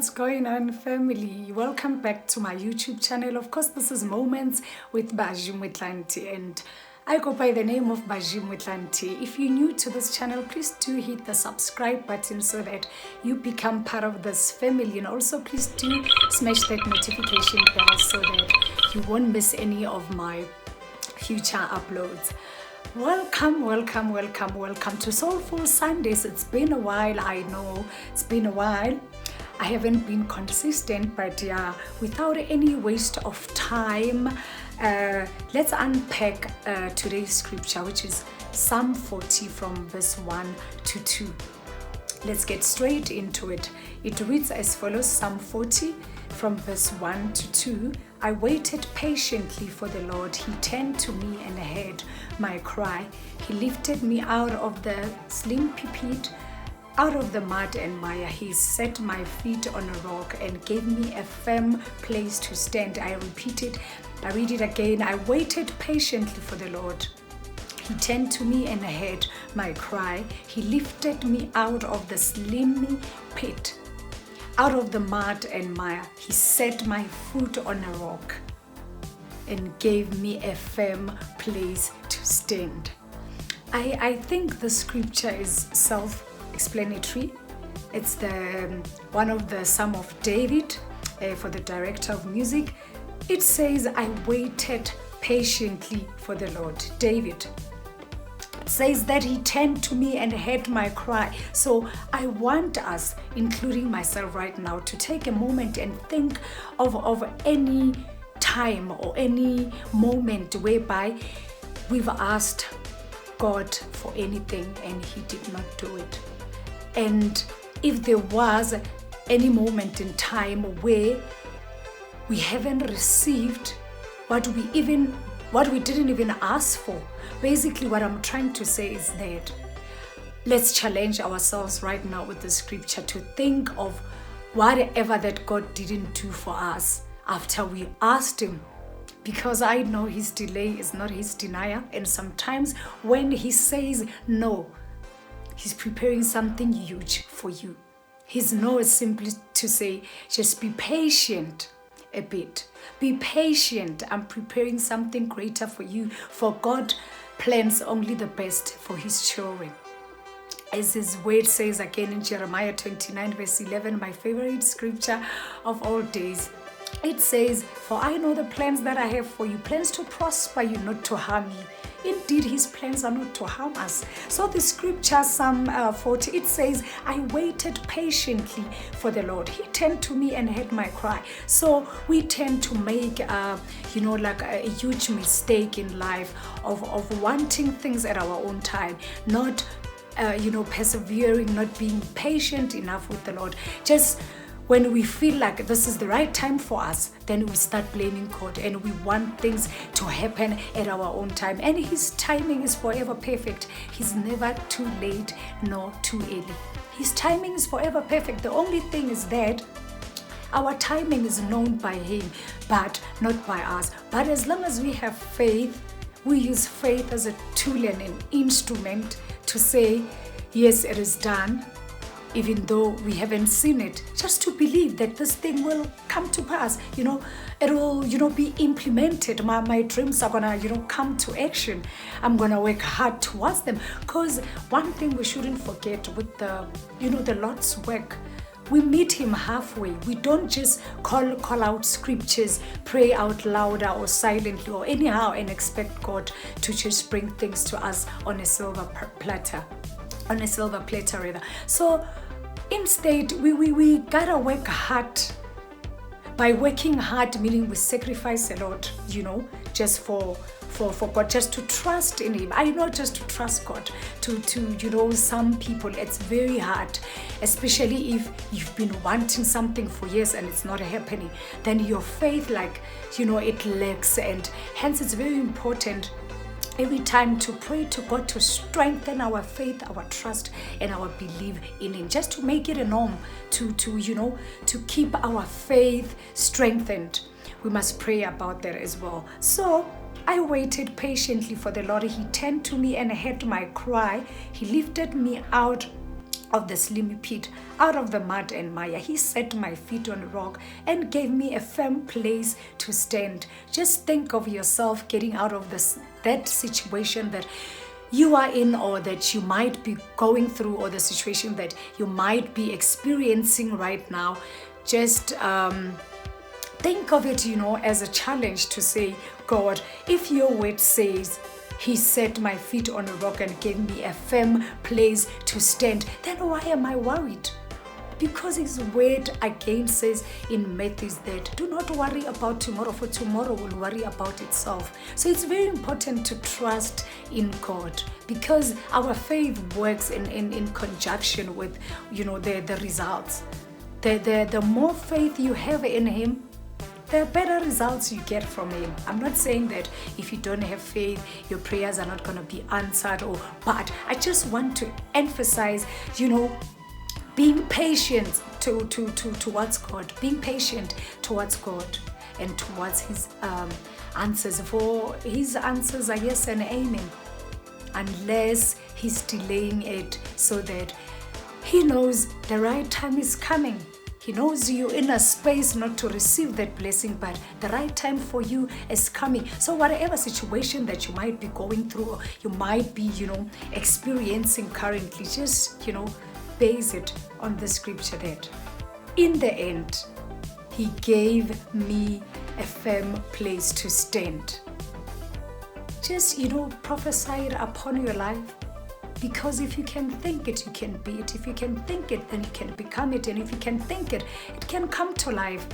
What's going on, family? Welcome back to my YouTube channel. Of course, this is Moments with Baji Motlanthe, and I go by the name of Baji Motlanthe. If you're new to this channel, please do hit the subscribe button so that you become part of this family, and also please do smash that notification bell so that you won't miss any of my future uploads. Welcome to Soulful Sundays. It's been a while, I know it's been a while. I haven't been consistent, but yeah, without any waste of time, let's unpack today's scripture, which is Psalm 40 from verse 1 to 2. Let's get straight into it. It reads as follows: Psalm 40 from verse 1 to 2. I waited patiently for the Lord. He turned to me and heard my cry. He lifted me out of the slimpy pit, out of the mud and mire. He set my feet on a rock and gave me a firm place to stand. I read it again. I waited patiently for the Lord. He turned to me and heard my cry. He lifted me out of the slimy pit, out of the mud and mire. He set my foot on a rock and gave me a firm place to stand. I think the scripture is self-explanatory. It's one of the Psalm of David for the director of music. It says, I waited patiently for the Lord. David says that he turned to me and heard my cry. So I want us, including myself right now, to take a moment and think of any time or any moment whereby we've asked God for anything and he did not do it. And if there was any moment in time where we haven't received what we didn't even ask for. Basically, what I'm trying to say is that let's challenge ourselves right now with the scripture to think of whatever that God didn't do for us after we asked him. Because I know his delay is not his denial. And sometimes when he says no, he's preparing something huge for you. His no is simply to say, just be patient a bit. Be patient. I'm preparing something greater for you. For God plans only the best for his children. As his word says again in Jeremiah 29 verse 11, my favorite scripture of all days. It says, for I know the plans that I have for you, plans to prosper you, not to harm you. Indeed, his plans are not to harm us. So the scripture, Psalm 40, it says, I waited patiently for the Lord. He turned to me and heard my cry. So we tend to make, a huge mistake in life of wanting things at our own time, not, persevering, not being patient enough with the Lord. Just when we feel like this is the right time for us, then we start blaming God and we want things to happen at our own time. And his timing is forever perfect. He's never too late nor too early. His timing is forever perfect. The only thing is that our timing is known by him, but not by us. But as long as we have faith, we use faith as a tool and an instrument to say, yes, it is done. Even though we haven't seen it, just to believe that this thing will come to pass, it will, be implemented. My dreams are gonna, come to action. I'm gonna work hard towards them. Because one thing we shouldn't forget with the Lord's work, we meet him halfway. We don't just call out scriptures, pray out louder or silently or anyhow and expect God to just bring things to us on a silver platter. So instead, we gotta work hard. By working hard, meaning we sacrifice a lot, just for God, just to trust in him. I know, just to trust God. To some people it's very hard, especially if you've been wanting something for years and it's not happening. Then your faith, it lacks, and hence it's very important every time to pray to God to strengthen our faith, our trust, and our belief in him, just to make it a norm, to keep our faith strengthened. We must pray about that as well. So I waited patiently for the Lord. He turned to me and heard my cry. He lifted me out of the slimy pit, out of the mud and mire. He set my feet on a rock and gave me a firm place to stand. Just think of yourself getting out of that situation that you are in, or that you might be going through, or the situation that you might be experiencing right now. Just think of it, as a challenge to say, God, if your word says He set my feet on a rock and gave me a firm place to stand, then why am I worried? Because His word again says in Matthew that do not worry about tomorrow, for tomorrow will worry about itself. So it's very important to trust in God, because our faith works in conjunction with the results. The more faith you have in Him, the better results you get from Him. I'm not saying that if you don't have faith, your prayers are not going to be answered, but I just want to emphasize, being patient towards God, being patient towards God and towards His answers. For His answers are yes and amen, unless He's delaying it so that He knows the right time is coming. He knows you're in a space not to receive that blessing, but the right time for you is coming. So whatever situation that you might be going through, or you might be, experiencing currently, just, base it on the scripture that in the end, He gave me a firm place to stand. Just, prophesy it upon your life. Because if you can think it, you can be it. If you can think it, then you can become it. And if you can think it, it can come to life.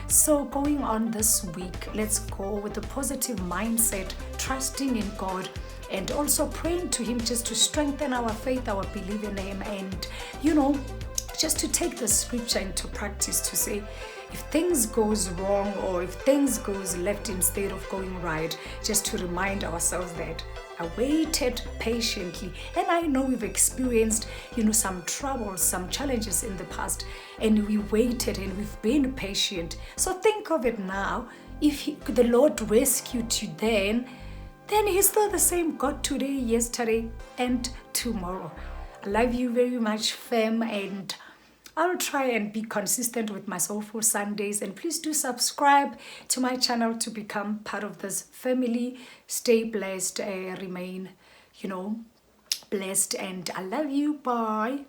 So going on this week, let's go with a positive mindset, trusting in God, and also praying to Him just to strengthen our faith, our belief in Him, and, just to take the scripture into practice to say, if things goes wrong or if things goes left instead of going right, just to remind ourselves that I waited patiently, and I know we've experienced, some troubles, some challenges in the past, and we waited and we've been patient. So think of it now. If the Lord rescued you then He's still the same God today, yesterday, and tomorrow. I love you very much, fam, and I'll try and be consistent with my Soulful Sundays, and please do subscribe to my channel to become part of this family. Stay blessed, remain, blessed, and I love you. Bye.